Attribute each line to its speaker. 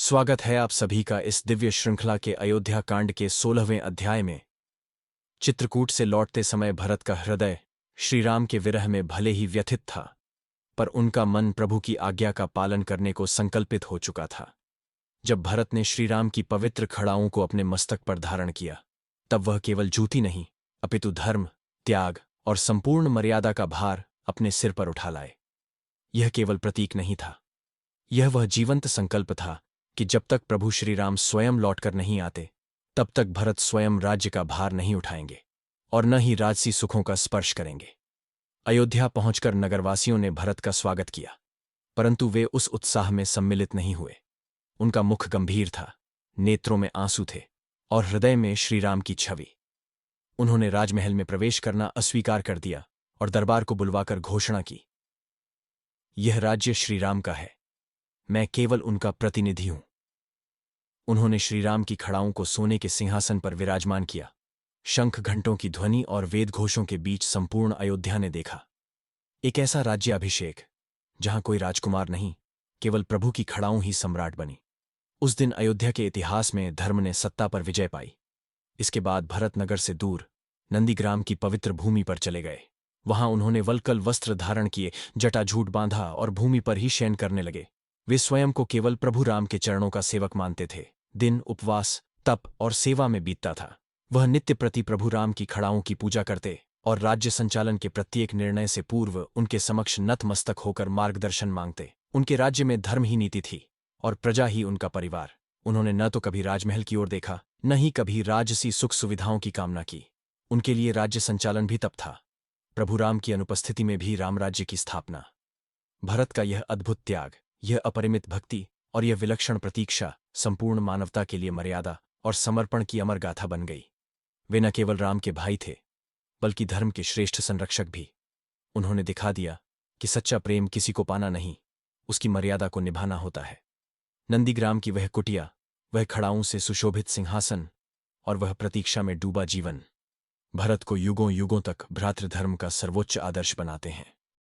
Speaker 1: स्वागत है आप सभी का इस दिव्य श्रृंखला के अयोध्या कांड के 16वें अध्याय में। चित्रकूट से लौटते समय भरत का हृदय श्रीराम के विरह में भले ही व्यथित था, पर उनका मन प्रभु की आज्ञा का पालन करने को संकल्पित हो चुका था। जब भरत ने श्रीराम की पवित्र खड़ाओं को अपने मस्तक पर धारण किया, तब वह केवल जूती नहीं, अपितु धर्म, त्याग और संपूर्ण मर्यादा का भार अपने सिर पर उठा लाए। यह केवल प्रतीक नहीं था, यह वह जीवंत संकल्प था कि जब तक प्रभु श्रीराम स्वयं लौटकर नहीं आते, तब तक भरत स्वयं राज्य का भार नहीं उठाएंगे और न ही राजसी सुखों का स्पर्श करेंगे। अयोध्या पहुंचकर नगरवासियों ने भरत का स्वागत किया, परंतु वे उस उत्साह में सम्मिलित नहीं हुए। उनका मुख गंभीर था, नेत्रों में आंसू थे और हृदय में श्रीराम की छवि। उन्होंने राजमहल में प्रवेश करना अस्वीकार कर दिया और दरबार को बुलवाकर घोषणा की, यह राज्य श्रीराम का है, मैं केवल उनका प्रतिनिधि हूं। उन्होंने श्रीराम की खड़ाओं को सोने के सिंहासन पर विराजमान किया। शंख घंटों की ध्वनि और वेद घोषों के बीच संपूर्ण अयोध्या ने देखा एक ऐसा राज्याभिषेक जहां कोई राजकुमार नहीं, केवल प्रभु की खड़ाओं ही सम्राट बनी। उस दिन अयोध्या के इतिहास में धर्म ने सत्ता पर विजय पाई। इसके बाद भरत नगर से दूर नंदीग्राम की पवित्र भूमि पर चले गए। वहां उन्होंने वल्कल वस्त्र धारण किए, जटाजूट बांधा और भूमि पर ही शयन करने लगे। वे स्वयं को केवल प्रभु राम के चरणों का सेवक मानते थे। दिन उपवास, तप और सेवा में बीतता था। वह नित्य प्रति प्रभु राम की खड़ाओं की पूजा करते और राज्य संचालन के प्रत्येक निर्णय से पूर्व उनके समक्ष नतमस्तक होकर मार्गदर्शन मांगते। उनके राज्य में धर्म ही नीति थी और प्रजा ही उनका परिवार। उन्होंने न तो कभी राजमहल की ओर देखा, न ही कभी राजसी सुख सुविधाओं की कामना की। उनके लिए राज्य संचालन भी तप था, प्रभु राम की अनुपस्थिति में भी रामराज्य की स्थापना। भरत का यह अद्भुत त्याग, यह अपरिमित भक्ति और यह विलक्षण प्रतीक्षा संपूर्ण मानवता के लिए मर्यादा और समर्पण की अमर गाथा बन गई। वे न केवल राम के भाई थे, बल्कि धर्म के श्रेष्ठ संरक्षक भी। उन्होंने दिखा दिया कि सच्चा प्रेम किसी को पाना नहीं, उसकी मर्यादा को निभाना होता है। नंदीग्राम की वह कुटिया, वह खड़ाओं से सुशोभित सिंहासन और वह प्रतीक्षा में डूबा जीवन भरत को युगों युगों तक भ्रातृधर्म का सर्वोच्च आदर्श बनाते हैं।